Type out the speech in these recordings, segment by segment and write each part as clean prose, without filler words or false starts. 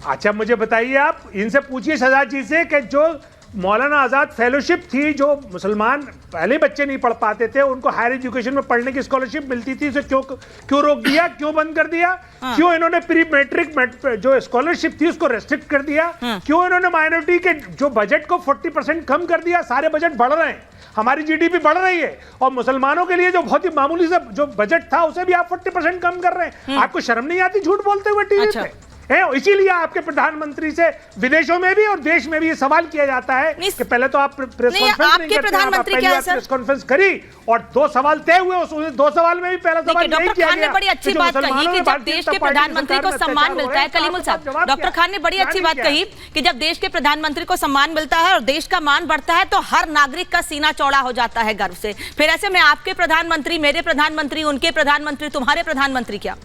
अच्छा मुझे बताइए, आप इनसे पूछिए शहजाद जी से कि जो मौलाना आज़ाद फेलोशिप थी, जो मुसलमान पहले बच्चे नहीं पढ़ पाते थे उनको हायर एजुकेशन में पढ़ने की स्कॉलरशिप मिलती थी, उसे क्यों रोक दिया, क्यों बंद कर दिया? क्यों इन्होंने प्री मैट्रिक जो स्कॉलरशिप थी उसको रेस्ट्रिक्ट कर दिया? क्यों इन्होंने माइनॉरिटी के जो बजट को 40% कम कर दिया? सारे बजट बढ़ रहे हैं, हमारी जीडीपी बढ़ रही है, और मुसलमानों के लिए जो बहुत ही मामूली सा जो बजट था उसे भी आप 40% कम कर रहे हैं। आपको शर्म नहीं आती झूठ बोलते हुए टीवी पे? इसीलिए आपके प्रधानमंत्री से विदेशों में भी और देश में भी ये सवाल किया जाता है कि पहले तो आप प्रेस कॉन्फ्रेंस नहीं करते, आप पहले प्रेस कॉन्फ्रेंस करी और 2 सवाल तय हुए, उस 2 सवाल में भी पहला सवाल यही किया गया। बड़ी अच्छी बात कही कि जब देश के प्रधानमंत्री को सम्मान मिलता है, कलीमुल साहब, डॉक्टर खान ने बड़ी अच्छी बात कही कि जब देश के प्रधानमंत्री को सम्मान मिलता है और देश का मान बढ़ता है तो हर नागरिक का सीना चौड़ा हो जाता है गर्व से। फिर ऐसे में आपके प्रधानमंत्री, मेरे प्रधानमंत्री, उनके प्रधानमंत्री, तुम्हारे प्रधानमंत्री क्या?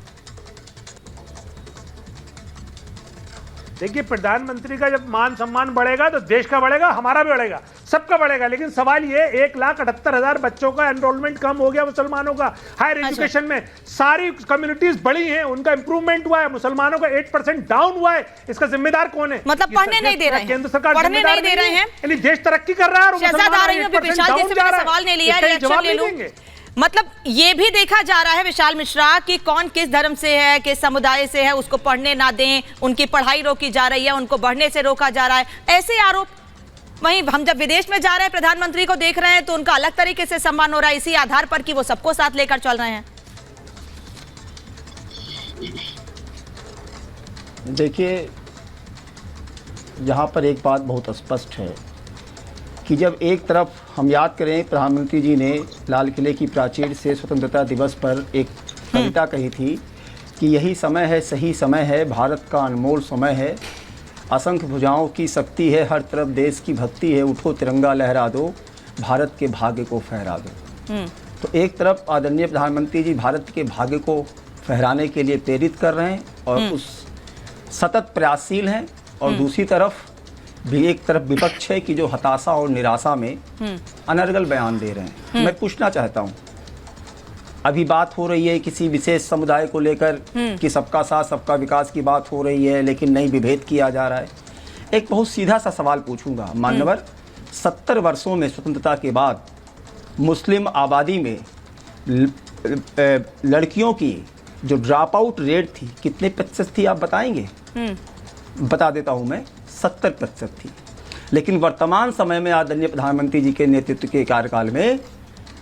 देखिए, प्रधानमंत्री का जब मान सम्मान बढ़ेगा तो देश का बढ़ेगा, हमारा भी बढ़ेगा, सबका बढ़ेगा। लेकिन सवाल ये 1,78,000 बच्चों का एनरोलमेंट कम हो गया मुसलमानों का हायर एजुकेशन में। सारी कम्युनिटीज बड़ी हैं, उनका इंप्रूवमेंट हुआ है, मुसलमानों का 8% डाउन हुआ है। इसका जिम्मेदार कौन है? मतलब पढ़ने नहीं दे रहे हैं, केंद्र सरकार पढ़ने नहीं दे रहे हैं, यानी देश तरक्की कर रहा है और सवाल नहीं लिया, रिएक्शन ले लूं। मतलब ये भी देखा जा रहा है विशाल मिश्रा कि कौन किस धर्म से है, किस समुदाय से है, उसको पढ़ने ना दें, उनकी पढ़ाई रोकी जा रही है, उनको बढ़ने से रोका जा रहा है, ऐसे आरोप। वहीं हम जब विदेश में जा रहे हैं, प्रधानमंत्री को देख रहे हैं तो उनका अलग तरीके से सम्मान हो रहा है, इसी आधार पर कि वो सबको साथ लेकर चल रहे हैं। देखिए, यहाँ पर एक बात बहुत स्पष्ट है कि जब एक तरफ हम याद करें, प्रधानमंत्री जी ने लाल किले की प्राचीर से स्वतंत्रता दिवस पर एक कविता कही थी कि यही समय है, सही समय है, भारत का अनमोल समय है, असंख्य भुजाओं की शक्ति है, हर तरफ देश की भक्ति है, उठो तिरंगा लहरा दो, भारत के भाग्य को फहरा दो। तो एक तरफ आदरणीय प्रधानमंत्री जी भारत के भाग्य को फहराने के लिए प्रेरित कर रहे हैं और उस सतत प्रयासशील हैं, और दूसरी तरफ भी एक तरफ विपक्ष है कि जो हताशा और निराशा में अनर्गल बयान दे रहे हैं। मैं पूछना चाहता हूं, अभी बात हो रही है किसी विशेष समुदाय को लेकर कि सबका साथ सबका विकास की बात हो रही है, लेकिन नहीं विभेद किया जा रहा है। एक बहुत सीधा सा सवाल पूछूंगा, मान्यवर, 70 वर्षों में स्वतंत्रता के बाद मुस्लिम आबादी में लड़कियों की जो ड्रॉप आउट रेट थी कितने प्रतिशत थी, आप बताएंगे? बता देता हूं मैं, 70% थी। लेकिन वर्तमान समय में आदरणीय प्रधानमंत्री जी के नेतृत्व के कार्यकाल में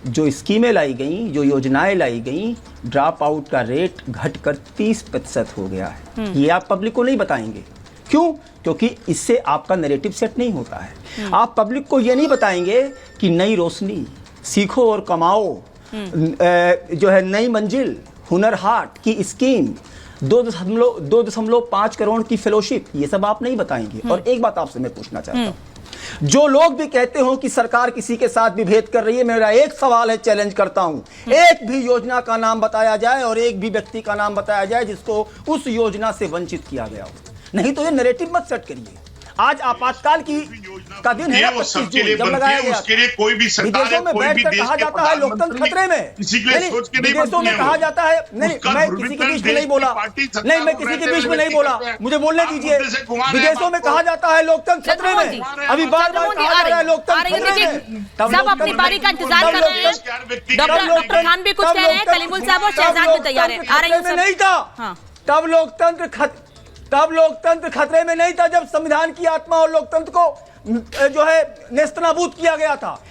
जो स्कीमें लाई गई, जो योजनाएं लाई गई, ड्रॉप आउट का रेट घटकर 30% हो गया है। ये आप पब्लिक को नहीं बताएंगे। क्यों? क्योंकि इससे आपका नैरेटिव सेट नहीं होता है। आप पब्लिक को ये नहीं बताएंगे कि नई रोशनी, सीखो और कमाओ, जो है नई मंजिल, हुनर हाट की स्कीम, 2.5 करोड़ की फेलोशिप, ये सब आप नहीं बताएंगे। और एक बात आपसे मैं पूछना चाहता हूं, जो लोग भी कहते हो कि सरकार किसी के साथ विभेद कर रही है, मेरा एक सवाल है, चैलेंज करता हूं, एक भी योजना का नाम बताया जाए और एक भी व्यक्ति का नाम बताया जाए जिसको उस योजना से वंचित किया गया हो। नहीं तो ये नैरेटिव मत सेट करिए। आज आपातकाल का दिन है, 25 जून जब लगाया गया, उसके लिए कोई भी सरकार, विदेशों में बैठकर कहा जाता है लोकतंत्र खतरे में, विदेशों में कहा जाता है, नहीं मैं किसी के बीच में नहीं बोला, नहीं मैं किसी के बीच में नहीं बोला, मुझे बोलने दीजिए। विदेशों में कहा जाता है लोकतंत्र खतरे में, अभी बार बार कहा जा रहा है लोकतंत्र खतरे में। सब अपनी बारी का इंतजार कर रहे हैं। डॉक्टर खान भी कुछ कह रहे हैं, कलीमुल साहब और शहजाद भी तैयार है। आ रही हूं। नहीं था तब लोकतंत्र खतरे में नहीं था, जब संविधान की आत्मा और लोकतंत्र को जो है नेस्तनाबूद किया गया था।